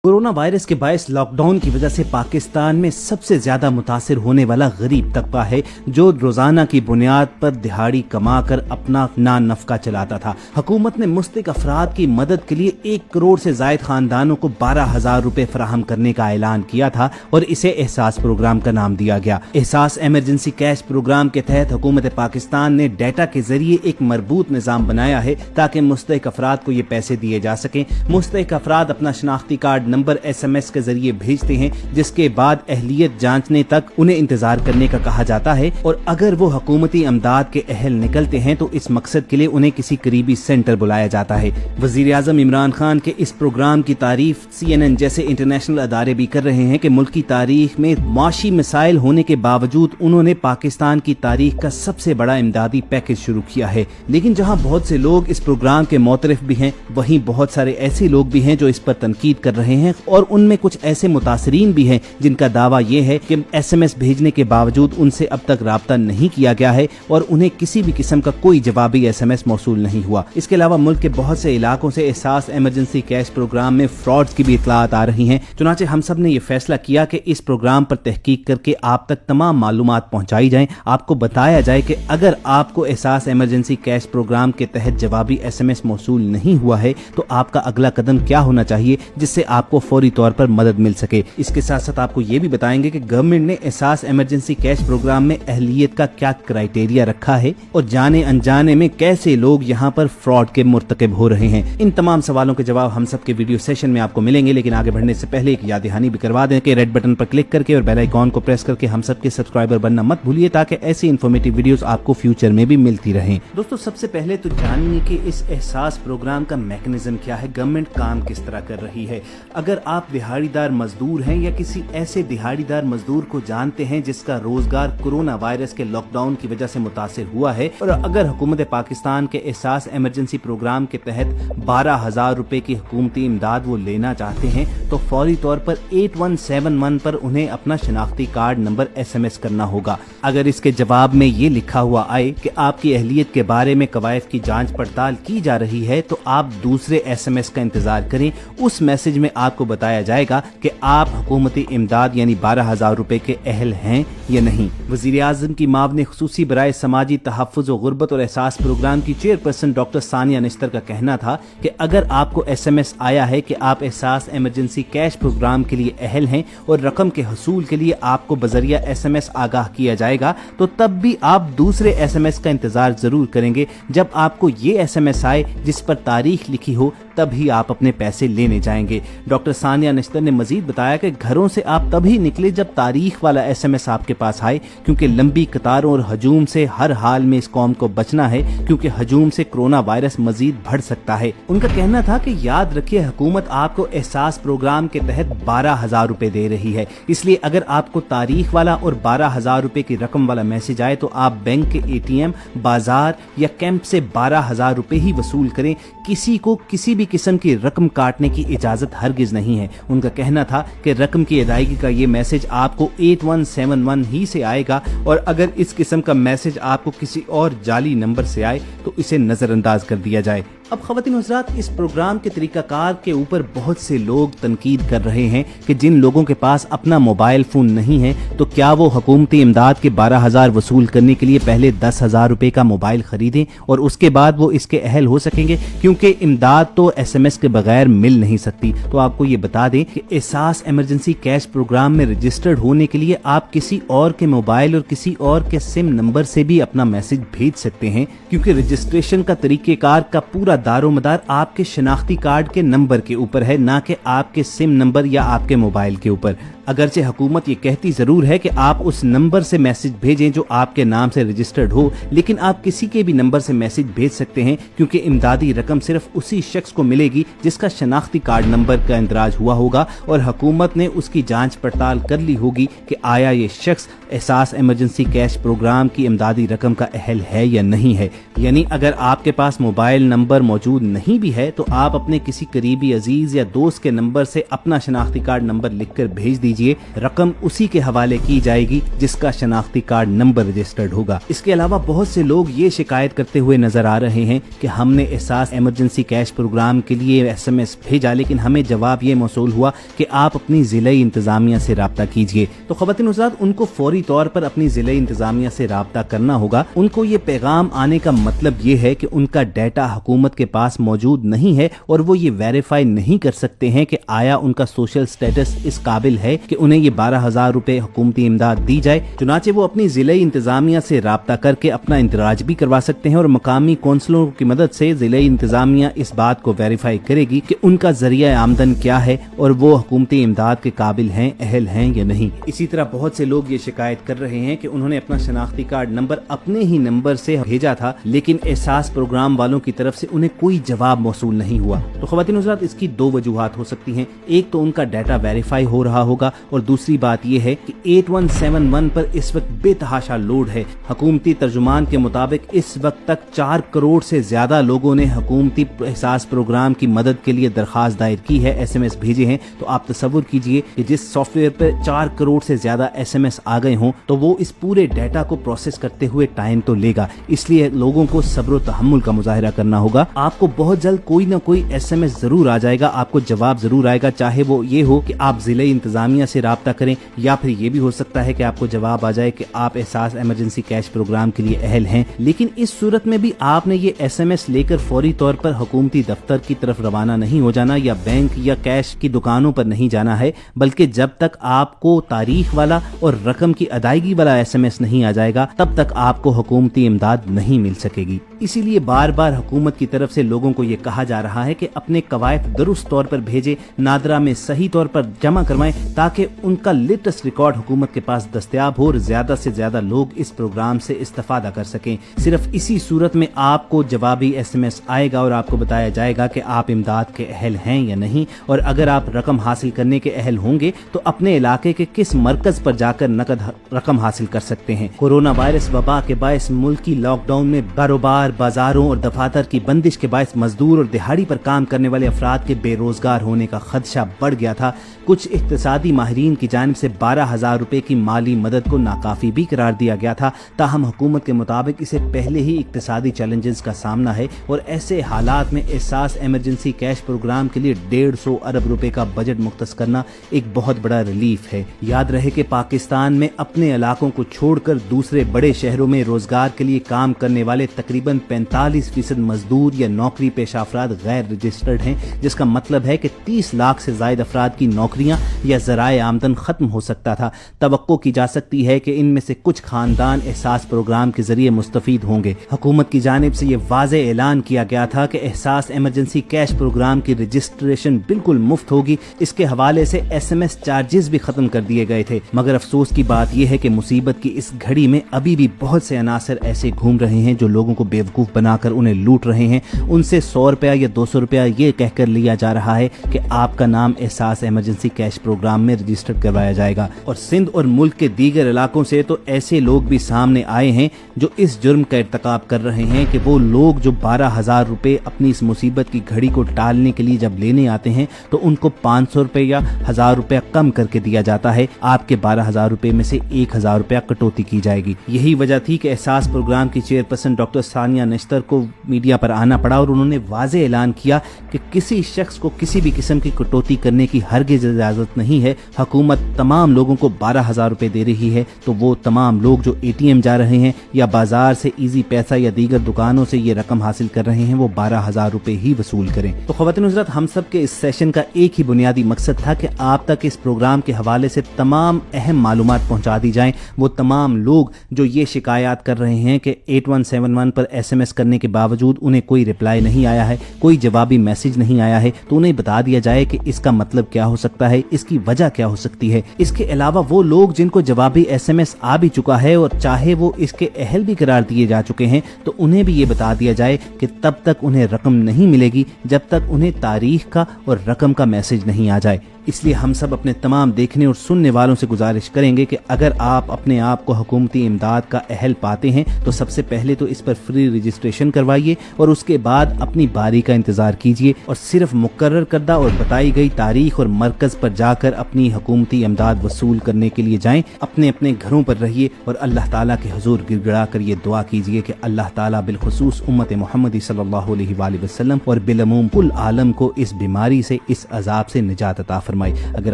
Corona virus के बायस lockdown की वजह से पाकिस्तान में सबसे ज्यादा मुतासिर होने वाला गरीब तबका है जो रोजाना की बुनियाद पर दिहाड़ी कमाकर अपना नान नफका चलाता था। हुकूमत ने मुस्तहिक अफराद की मदद के लिए 1 करोड़ से जायद खानदानों को 12,000 रुपए फराहम करने का ऐलान किया था और इसे एहसास प्रोग्राम का नाम दिया गया। एहसास इमरजेंसी कैश प्रोग्राम के तहत हुकूमत पाकिस्तान ने डेटा के जरिए एक मरबूत निजाम बनाया है ताकि मुस्तहिक अफराद को ये पैसे दिए जा सकें। मुस्तहिक अफराद अपना शनाख्ती कार्ड नंबर SMS के जरिए भेजते हैं, जिसके बाद अहलियत जांचने तक उन्हें इंतजार करने का कहा जाता है और अगर वो हुकूमती अमदाद के अहल निकलते हैं तो इस मकसद के लिए उन्हें किसी करीबी सेंटर बुलाया जाता है। वजीर आजम इमरान खान के इस प्रोग्राम की तारीफ CNN जैसे इंटरनेशनल अदारे भी कर रहे हैं कि मुल्क की तारीख में माशी मसाइल होने के बावजूद उन्होंने पाकिस्तान की तारीख का सबसे बड़ा इमदादी पैकेज शुरू किया है। लेकिन जहाँ बहुत से लोग इस प्रोग्राम के मोतरफ भी हैं, वहीं बहुत सारे ऐसे लोग भी हैं जो इस पर तनकीद कर रहे हैं और उनमें कुछ ऐसे मुतासरीन भी हैं जिनका दावा यह है कि SMS भेजने के बावजूद उनसे अब तक राब्ता नहीं किया गया है और उन्हें किसी भी किस्म का कोई जवाबी SMS मौसूल नहीं हुआ। इसके अलावा मुल्क के बहुत से इलाकों से एहसास इमरजेंसी कैश प्रोग्राम में फ्रॉड्स की भी इतलात आ रही हैं। चुनांचे हम सब ने यह फैसला किया कि इस प्रोग्राम पर तहकीक करके आप तक तमाम मालूमात पहुंचाई जाएं, आपको बताया जाए कि अगर आपको एहसास इमरजेंसी कैश प्रोग्राम के तहत जवाबी SMS मौसूल नहीं हुआ है तो आपका अगला कदम क्या होना चाहिए जिससे आपको फौरी तौर पर मदद मिल सके। इसके साथ साथ आपको ये भी बताएंगे कि गवर्नमेंट ने एहसास इमरजेंसी कैश प्रोग्राम में अहलियत का क्या क्राइटेरिया रखा है और जाने अनजाने में कैसे लोग यहाँ पर फ्रॉड के मुर्तकब हो रहे हैं। इन तमाम सवालों के जवाब हम सब के वीडियो सेशन में आपको मिलेंगे, लेकिन आगे बढ़ने से पहले एक याद दहानी भी करवा दें कि रेड बटन पर क्लिक करके और बेल आइकॉन को प्रेस करके हम सब के सब्सक्राइबर बनना मत भूलिए ताकि ऐसी इन्फॉर्मेटिव वीडियोस आपको फ्यूचर में भी मिलती रहें। दोस्तों, सबसे पहले तो जानिए कि इस एहसास प्रोग्राम का मैकेनिज्म क्या है, गवर्नमेंट काम किस तरह कर रही है। अगर आप दिहाड़ीदार मजदूर हैं या किसी ऐसे दिहाड़ीदार मजदूर को जानते हैं जिसका रोजगार कोरोना वायरस के लॉकडाउन की वजह से मुतासिर हुआ है और अगर हुकूमत पाकिस्तान के एहसास इमरजेंसी प्रोग्राम के तहत 12,000 रुपए की हुकूमती इमदाद वो लेना चाहते हैं तो फौरी तौर पर 8171 पर उन्हें अपना शनाख्ती कार्ड नंबर SMS करना होगा। अगर इसके जवाब में ये लिखा हुआ आए कि आपकी अहलियत के बारे में कवायद की जांच पड़ताल की जा रही है तो आप दूसरे SMS का इंतजार करें। उस मैसेज में आपको बताया जाएगा कि आप हुकूमती इमदाद यानी 12,000 रुपए के अहल हैं या नहीं। वजीर आजम की मावने खुसूसी बराए समाजी तहफ़्फ़ुज़ व गुर्बत और एहसास प्रोग्राम की चेयरपर्सन डॉक्टर सानिया निश्तर का कहना था कि अगर आपको SMS आया है कि आप एहसास इमरजेंसी कैश प्रोग्राम के लिए अहल हैं और रकम के हसूल के लिए आपको बजरिया SMS आगाह किया जाएगा तो तब भी आप दूसरे SMS का इंतजार जरूर करेंगे। जब आपको ये SMS आए जिस पर तारीख लिखी हो तभी आप अपने पैसे लेने जाएंगे। डॉक्टर सानिया निश्तर ने मजीद बताया कि घरों से आप तभी निकले जब तारीख वाला SMS आपके पास आए, क्योंकि लंबी कतारों और हजूम से हर हाल में इस कौम को बचना है, क्योंकि हजूम से कोरोना वायरस मजीद बढ़ सकता है। उनका कहना था कि याद रखिए हुकूमत आपको एहसास प्रोग्राम के तहत 12,000 रुपए दे रही है, इसलिए अगर आपको तारीख वाला और 12,000 रुपए की रकम वाला मैसेज आए तो आप बैंक के ATM, बाजार या कैंप से 12,000 रुपए ही वसूल करें। किसी को किसी भी किस्म की रकम काटने की इजाजत हरगिज नहीं है। उनका कहना था कि रकम की अदायगी का ये मैसेज आपको 8171 ही से आएगा और अगर इस किस्म का मैसेज आपको किसी और जाली नंबर से आए तो इसे नजरअंदाज कर दिया जाए। अब ख़वातीन और हज़रात, इस प्रोग्राम के तरीकाकार के ऊपर बहुत से लोग तनकीद कर रहे हैं कि जिन लोगों के पास अपना मोबाइल फ़ोन नहीं है तो क्या वो हुकूमती इमदाद के 12,000 वसूल करने के लिए पहले 10,000 रुपए का मोबाइल ख़रीदें और उसके बाद वो इसके अहल हो सकेंगे, क्योंकि इमदाद तो SMS के बगैर मिल नहीं सकती। तो आपको ये बता दें कि एहसास इमरजेंसी कैश प्रोग्राम में रजिस्टर्ड होने के लिए आप किसी और के मोबाइल और किसी और के सिम नंबर से भी अपना मैसेज भेज सकते हैं, क्योंकि रजिस्ट्रेशन का तरीक़ेकार का पूरा दारोमदार आपके शनाख्ती कार्ड के नंबर के ऊपर है, ना कि आपके सिम नंबर या आपके मोबाइल के ऊपर। अगरचे हुकूमत ये कहती जरूर है कि आप उस नंबर से मैसेज भेजें जो आपके नाम से रजिस्टर्ड हो, लेकिन आप किसी के भी नंबर से मैसेज भेज सकते हैं, क्योंकि इमदादी रकम सिर्फ उसी शख्स को मिलेगी जिसका शनाख्ती कार्ड नंबर का इंदराज हुआ होगा और हुकूमत ने उसकी जांच पड़ताल कर ली होगी कि आया ये शख्स एहसास इमरजेंसी कैश प्रोग्राम की इमदादी रकम का अहल है या नहीं है। यानी अगर आपके पास मोबाइल नंबर मौजूद नहीं भी है तो आप अपने किसी करीबी अजीज या दोस्त के नंबर से अपना शनाख्ती कार्ड नंबर लिखकर भेज दीजिए कीजिए, रकम उसी के हवाले की जाएगी जिसका शनाख्ती कार्ड नंबर रजिस्टर्ड होगा। इसके अलावा बहुत से लोग ये शिकायत करते हुए नजर आ रहे हैं कि हमने एहसास इमरजेंसी कैश प्रोग्राम के लिए SMS भेजा, लेकिन हमें जवाब ये मौसूल हुआ कि आप अपनी ज़िले इंतजामिया से राब्ता कीजिए। तो ख़वातीन हज़रात, उनको फौरी तौर पर अपनी ज़िले इंतजामिया से राब्ता करना होगा। उनको ये पैगाम आने का मतलब ये है कि उनका डाटा हुकूमत के पास मौजूद नहीं है और वो ये वेरीफाई नहीं कर सकते हैं कि आया उनका सोशल स्टेटस इस काबिल है कि उन्हें ये 12,000 रुपए हुकूमती इमदाद दी जाए। चुनाचे वो अपनी ज़िले इंतजामिया से राब्ता करके अपना इंदराज भी करवा सकते हैं और मकामी कौंसलों की मदद से ज़िले इंतजामिया इस बात को वेरीफाई करेगी कि उनका जरिया आमदन क्या है और वो हुकूमती इमदाद के काबिल हैं, अहल हैं या नहीं। इसी तरह बहुत से लोग ये शिकायत कर रहे हैं कि उन्होंने अपना शनाख्ती कार्ड नंबर अपने ही नंबर से भेजा था, लेकिन एहसास प्रोग्राम वालों की तरफ से उन्हें कोई जवाब मौसूल नहीं हुआ। तो ख़वातीन हज़रात, इसकी दो वजूहात हो सकती हैं। एक तो उनका डाटा वेरीफाई हो रहा होगा और दूसरी बात यह है कि 8171 पर इस वक्त बेतहाशा लोड है। हुकूमती तर्जुमान के मुताबिक इस वक्त तक 4 करोड़ से ज्यादा लोगों ने हुकूमती एहसास प्रोग्राम की मदद के लिए दरखास्त दायर की है, SMS भेजे हैं। तो आप तसव्वुर कीजिए कि जिस सॉफ्टवेयर पर 4 करोड़ से ज्यादा SMS आ गए हों तो वो इस पूरे डाटा को प्रोसेस करते हुए टाइम तो लेगा। इसलिए लोगों को सब्र व तहम्मुल का मुजाहिरा करना होगा। आपको बहुत जल्द कोई ना कोई SMS जरूर आ जाएगा, आपको जवाब जरूर आएगा, चाहे वो ये हो कि आप जिले इंतजामिया से राब्ता करें या फिर ये भी हो सकता है कि आपको जवाब आ जाए कि आप एहसास इमरजेंसी कैश प्रोग्राम के लिए अहल हैं। लेकिन इस सूरत में भी आपने ये SMS लेकर फौरी तौर पर हुकूमती दफ्तर की तरफ रवाना नहीं हो जाना या बैंक या कैश की दुकानों पर नहीं जाना है, बल्कि जब तक आपको तारीख वाला और रकम की अदायगी वाला SMS नहीं आ जाएगा तब तक आपको हुकूमती इमदाद नहीं मिल सकेगी। इसीलिए बार बार हुकूमत की तरफ से लोगों को ये कहा जा रहा है कि अपने कवायद दुरुस्त तौर पर भेजें, नादरा में सही तौर पर जमा करवाएं ताकि उनका लेटेस्ट रिकॉर्ड हुकूमत के पास दस्तयाब हो और ज्यादा से ज्यादा लोग इस प्रोग्राम से इस्तेफादा कर सकें। सिर्फ इसी सूरत में आपको जवाबी SMS आएगा और आपको बताया जाएगा कि आप इमदाद के अहल हैं या नहीं, और अगर आप रकम हासिल करने के अहल होंगे तो अपने इलाके के किस मरकज पर जाकर नकद रकम हासिल कर सकते हैं। कोरोना वायरस वबा के बायस मुल्की लॉकडाउन में कारोबार, बाजारों और दफातर की बंदिश के बायस मजदूर और दिहाड़ी पर काम करने वाले अफराद के बेरोजगार होने का खदशा बढ़ गया था। कुछ इक्तिसादी माहिरीन की जानिब से 12,000 रुपए की माली मदद को नाकाफी भी करार दिया गया था। ताहम हुकूमत के मुताबिक इसे पहले ही इक्तिसादी चैलेंजेस का सामना है और ऐसे हालात में एहसास इमरजेंसी कैश प्रोग्राम के लिए 150 अरब रुपए का बजट मुख्तस करना एक बहुत बड़ा रिलीफ है। याद रहे कि पाकिस्तान में अपने इलाकों को छोड़कर दूसरे बड़े शहरों में रोजगार के लिए काम करने वाले तकरीबन 45% मजदूर या नौकरी पेशा अफराद गैर रजिस्टर्ड हैं, जिसका मतलब है कि 30 लाख से ज्यादा अफराद की नौकरियां या ज़राए आमदन खत्म हो सकता था। तवक्को की जा सकती है कि इनमें से कुछ खानदान एहसास प्रोग्राम के जरिए मुस्तफीद होंगे। हुकूमत की जानिब से ये वाज़े ऐलान किया गया था कि एहसास इमरजेंसी कैश प्रोग्राम की रजिस्ट्रेशन बिल्कुल मुफ्त होगी। इसके हवाले से SMS चार्जेस भी खत्म कर दिए गए थे। मगर अफसोस की बात यह है कि मुसीबत की इस घड़ी में अभी भी बहुत से अनासर ऐसे घूम रहे हैं जो लोगों को बेवकूफ बनाकर उन्हें लूट रहे हैं। उनसे 100 रुपया या 200 रुपया ये कहकर लिया जा रहा है कि आपका नाम एहसास इमरजेंसी कैश प्रोग्राम में रजिस्टर्ड करवाया जाएगा। और सिंध और मुल्क के दीगर इलाकों से तो ऐसे लोग भी सामने आए हैं जो इस जुर्म का इर्तकाब कर रहे हैं कि वो लोग जो 12,000 रुपए अपनी इस मुसीबत की घड़ी को टालने के लिए जब लेने आते हैं तो उनको 500 रुपए या 1000 रुपया कम करके दिया जाता है। आपके 12,000 रुपए में से 1,000 रुपया कटौती की जाएगी। यही वजह थी कि एहसास प्रोग्राम की चेयरपर्सन डॉक्टर सानिया नश्तर को मीडिया पर आना पड़ा और उन्होंने वाज़े ऐलान किया कि किसी शख्स को किसी भी किस्म की कटौती करने की हरगिज़ इजाजत नहीं है। हुकूमत तमाम लोगों को 12,000 रुपए दे रही है तो वो तमाम लोग जो ATM जा रहे हैं या बाजार से इजी पैसा या दीगर दुकानों से ये रकम हासिल कर रहे हैं वो 12,000 रुपए ही वसूल करें। तो ख़वातीन हज़रात, हम सब के इस सेशन का एक ही बुनियादी मकसद था कि आप तक इस प्रोग्राम के हवाले से तमाम अहम मालूमात पहुंचा दी जाएं। वो तमाम लोग जो ये शिकायत कर रहे हैं कि 8171 पर SMS करने के बावजूद उन्हें कोई रिप्लाई नहीं आया है, कोई जवाबी मैसेज नहीं आया है, तो उन्हें बता दिया जाए कि इसका मतलब क्या हो सकता है, इसकी वजह क्या हो सकती है। इसके अलावा वो लोग जिनको जवाबी SMS आ भी चुका है और चाहे वो इसके अहल भी करार दिए जा चुके हैं तो उन्हें भी ये बता दिया जाए कि तब तक उन्हें रकम नहीं मिलेगी जब तक उन्हें तारीख का और रकम का मैसेज नहीं आ जाए। इसलिए हम सब अपने तमाम देखने और सुनने वालों से गुजारिश करेंगे कि अगर आप अपने आप को हुकूमती इमदाद का अहल पाते हैं तो सबसे पहले तो इस पर फ्री فوری رجسٹریشن کروائیے اور اس کے بعد اپنی باری کا انتظار کیجیے اور صرف مقرر کردہ اور بتائی گئی تاریخ اور مرکز پر جا کر اپنی حکومتی امداد وصول کرنے کے لیے جائیں. اپنے اپنے گھروں پر رہیے اور اللہ تعالیٰ کے حضور گڑ گڑا کر یہ دعا کیجیے کہ اللہ تعالیٰ بالخصوص امت محمدی صلی اللہ علیہ وآلہ وسلم اور بالعموم کل عالم کو اس بیماری سے، اس عذاب سے نجات عطا فرمائے. اگر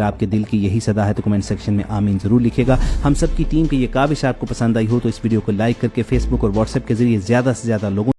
آپ کے دل کی یہی صدا ہے تو کمنٹ سیکشن میں آمین ضرور لکھے گا. ہم سب کی ٹیم کی یہ کاوش آپ کو پسند آئی ہو تو اس ویڈیو کو لائک کر کے فیس بک اور واٹس ایپ کے ذریعے زیادہ سے زیادہ لوگوں